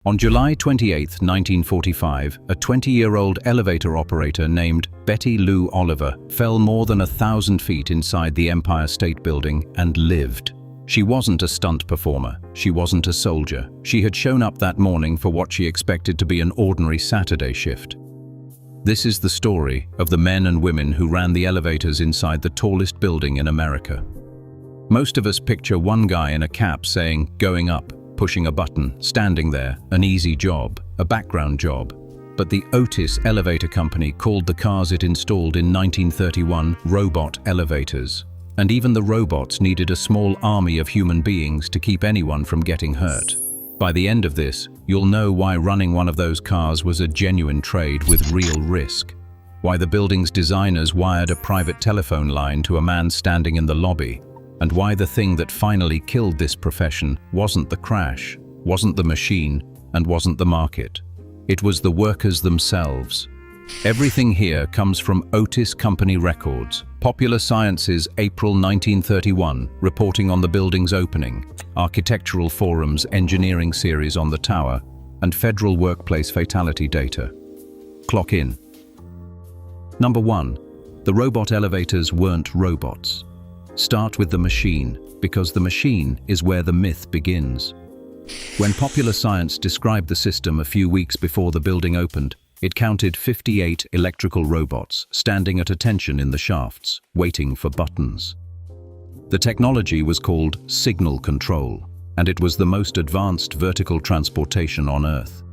On July 28, 1945, a 20-year-old elevator operator named Betty Lou Oliver fell more than 1,000 feet inside the Empire State Building and lived. She wasn't a stunt performer. She wasn't a soldier. She had shown up that morning for what she expected to be an ordinary Saturday shift. This is the story of the men and women who ran the elevators inside the tallest building in America. Most of us picture one guy in a cap saying, "Going up," pushing a button, standing there, an easy job, a background job. But the Otis Elevator Company called the cars it installed in 1931 robot elevators. And even the robots needed a small army of human beings to keep anyone from getting hurt. By the end of this, you'll know why running one of those cars was a genuine trade with real risk. Why the building's designers wired a private telephone line to a man standing in the lobby. And why the thing that finally killed this profession wasn't the crash, wasn't the machine, and wasn't the market. It was the workers themselves. Everything here comes from Otis Company records, Popular Science's April 1931 reporting on the building's opening, Architectural Forum's engineering series on the tower, and federal workplace fatality data. Clock in. Number 1. The robot elevators weren't robots. Start with the machine, because the machine is where the myth begins. When Popular Science described the system a few weeks before the building opened, it counted 58 electrical robots standing at attention in the shafts, waiting for buttons. The technology was called signal control, and it was the most advanced vertical transportation on Earth.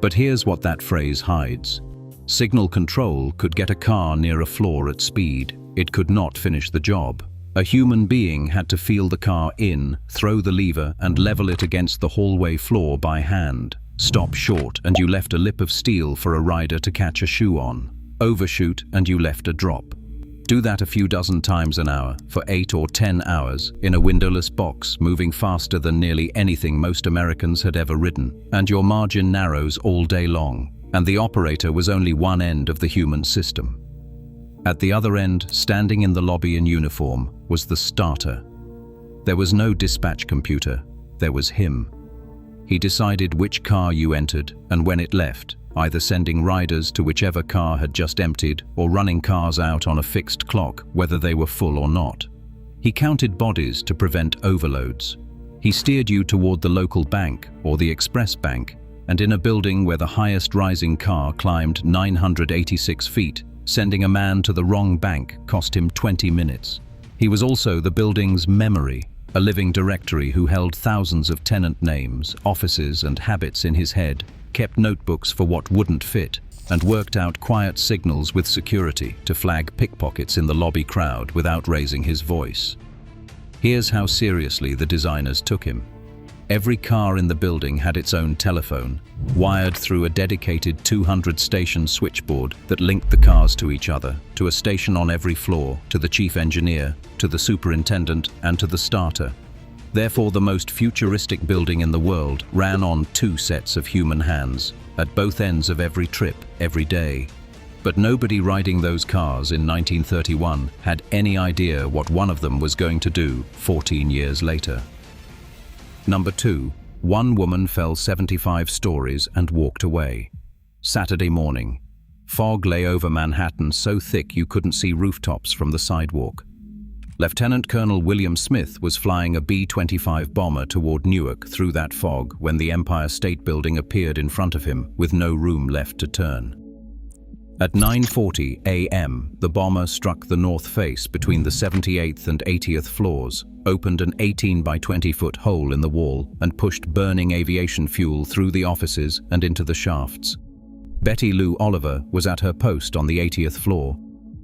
But here's what that phrase hides. Signal control could get a car near a floor at speed. It could not finish the job. A human being had to feel the car in, throw the lever, and level it against the hallway floor by hand. Stop short, and you left a lip of steel for a rider to catch a shoe on. Overshoot, and you left a drop. Do that a few dozen times an hour, for 8 or 10 hours, in a windowless box, moving faster than nearly anything most Americans had ever ridden, and your margin narrows all day long, and the operator was only one end of the human system. At the other end, standing in the lobby in uniform, was the starter. There was no dispatch computer, there was him. He decided which car you entered and when it left, either sending riders to whichever car had just emptied or running cars out on a fixed clock, whether they were full or not. He counted bodies to prevent overloads. He steered you toward the local bank or the express bank, and in a building where the highest rising car climbed 986 feet, sending a man to the wrong bank cost him 20 minutes. He was also the building's memory, a living directory who held thousands of tenant names, offices, and habits in his head, kept notebooks for what wouldn't fit, and worked out quiet signals with security to flag pickpockets in the lobby crowd without raising his voice. Here's how seriously the designers took him. Every car in the building had its own telephone, wired through a dedicated 200-station switchboard that linked the cars to each other, to a station on every floor, to the chief engineer, to the superintendent, and to the starter. Therefore, the most futuristic building in the world ran on 2 sets of human hands, at both ends of every trip, every day. But nobody riding those cars in 1931 had any idea what one of them was going to do 14 years later. Number 2. One woman fell 75 stories and walked away. Saturday morning. Fog lay over Manhattan so thick you couldn't see rooftops from the sidewalk. Lieutenant Colonel William Smith was flying a B-25 bomber toward Newark through that fog when the Empire State Building appeared in front of him with no room left to turn. At 9:40 a.m., the bomber struck the north face between the 78th and 80th floors, opened an 18 by 20-foot hole in the wall, and pushed burning aviation fuel through the offices and into the shafts. Betty Lou Oliver was at her post on the 80th floor.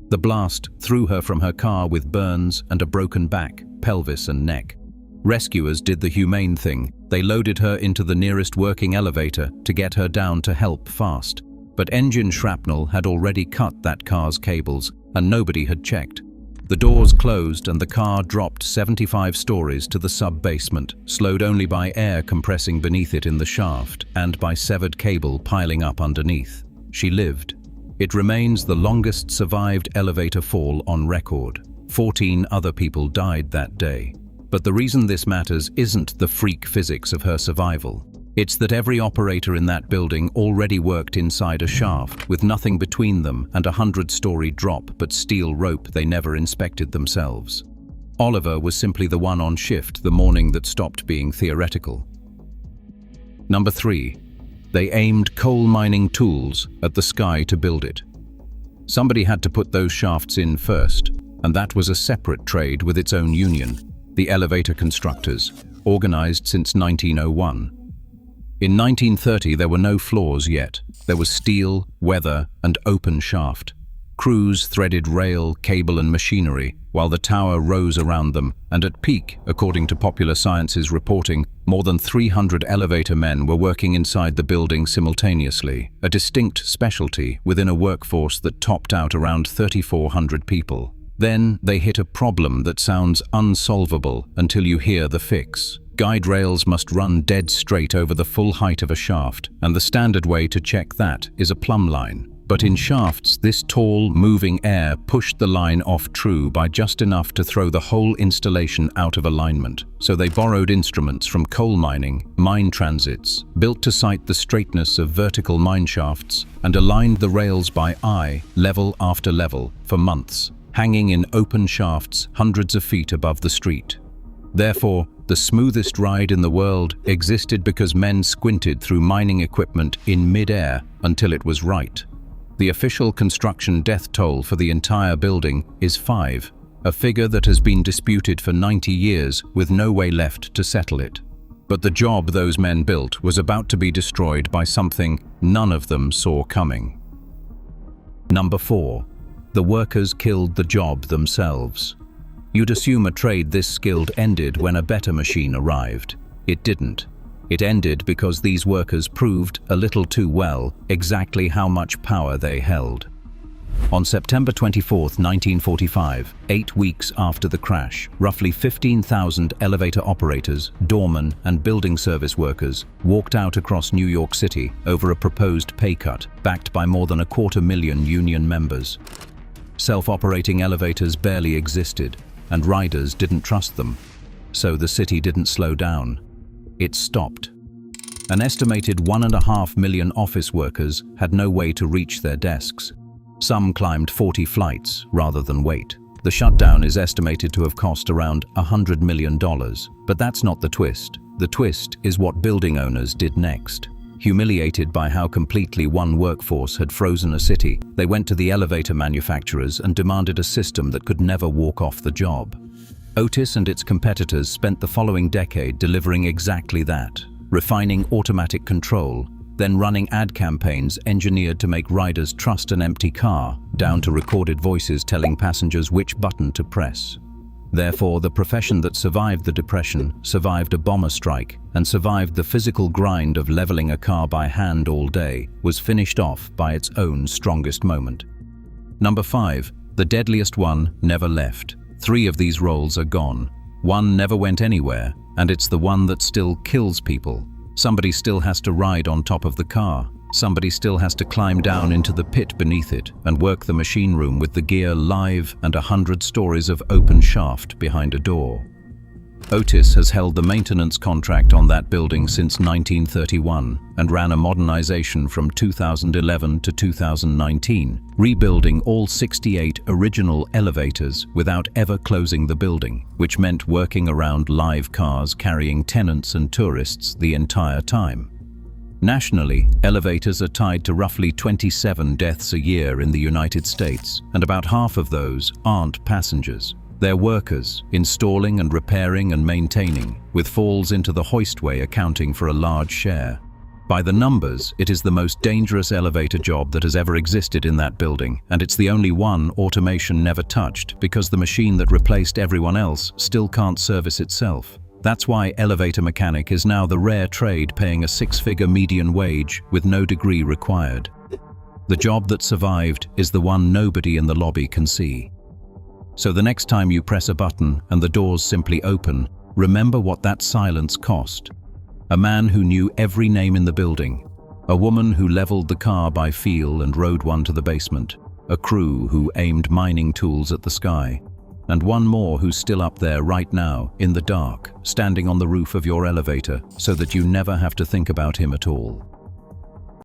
The blast threw her from her car with burns and a broken back, pelvis, and neck. Rescuers did the humane thing. They loaded her into the nearest working elevator to get her down to help fast. But engine shrapnel had already cut that car's cables, and nobody had checked. The doors closed and the car dropped 75 stories to the sub-basement, slowed only by air compressing beneath it in the shaft and by severed cable piling up underneath. She lived. It remains the longest survived elevator fall on record. 14 other people died that day. But the reason this matters isn't the freak physics of her survival. It's that every operator in that building already worked inside a shaft, with nothing between them and a 100-story drop but steel rope they never inspected themselves. Oliver was simply the one on shift the morning that stopped being theoretical. Number 3. They aimed coal mining tools at the sky to build it. Somebody had to put those shafts in first, and that was a separate trade with its own union, the elevator constructors, organized since 1901. In 1930 there were no floors yet. There was steel, weather, and open shaft. Crews threaded rail, cable and machinery, while the tower rose around them, and at peak, according to Popular Science's reporting, more than 300 elevator men were working inside the building simultaneously, a distinct specialty within a workforce that topped out around 3,400 people. Then they hit a problem that sounds unsolvable until you hear the fix. Guide rails must run dead straight over the full height of a shaft, and the standard way to check that is a plumb line. But in shafts, this tall, moving air pushed the line off true by just enough to throw the whole installation out of alignment. So they borrowed instruments from coal mining, mine transits, built to cite the straightness of vertical mine shafts, and aligned the rails by eye, level after level, for months, hanging in open shafts hundreds of feet above the street. Therefore, the smoothest ride in the world existed because men squinted through mining equipment in mid-air until it was right. The official construction death toll for the entire building is 5, a figure that has been disputed for 90 years with no way left to settle it. But the job those men built was about to be destroyed by something none of them saw coming. Number 4. The workers killed the job themselves. You'd assume a trade this skilled ended when a better machine arrived. It didn't. It ended because these workers proved, a little too well, exactly how much power they held. On September 24, 1945, 8 weeks after the crash, roughly 15,000 elevator operators, doormen, and building service workers walked out across New York City over a proposed pay cut, backed by more than 250,000 union members. Self-operating elevators barely existed, and riders didn't trust them. So the city didn't slow down. It stopped. An estimated 1.5 million office workers had no way to reach their desks. Some climbed 40 flights rather than wait. The shutdown is estimated to have cost around $100 million, but that's not the twist. The twist is what building owners did next. Humiliated by how completely one workforce had frozen a city, they went to the elevator manufacturers and demanded a system that could never walk off the job. Otis and its competitors spent the following decade delivering exactly that, refining automatic control, then running ad campaigns engineered to make riders trust an empty car, down to recorded voices telling passengers which button to press. Therefore, the profession that survived the Depression, survived a bomber strike, and survived the physical grind of leveling a car by hand all day, was finished off by its own strongest moment. Number 5. The deadliest one never left. 3 of these roles are gone. One never went anywhere, and it's the one that still kills people. Somebody still has to ride on top of the car. Somebody still has to climb down into the pit beneath it and work the machine room with the gear live and 100 stories of open shaft behind a door. Otis has held the maintenance contract on that building since 1931 and ran a modernization from 2011 to 2019, rebuilding all 68 original elevators without ever closing the building, which meant working around live cars carrying tenants and tourists the entire time. Nationally, elevators are tied to roughly 27 deaths a year in the United States, and about half of those aren't passengers. They're workers, installing and repairing and maintaining, with falls into the hoistway accounting for a large share. By the numbers, it is the most dangerous elevator job that has ever existed in that building, and it's the only one automation never touched because the machine that replaced everyone else still can't service itself. That's why elevator mechanic is now the rare trade paying a 6-figure median wage with no degree required. The job that survived is the one nobody in the lobby can see. So the next time you press a button and the doors simply open, remember what that silence cost. A man who knew every name in the building. A woman who leveled the car by feel and rode one to the basement. A crew who aimed mining tools at the sky. And one more who's still up there right now, in the dark, standing on the roof of your elevator, so that you never have to think about him at all.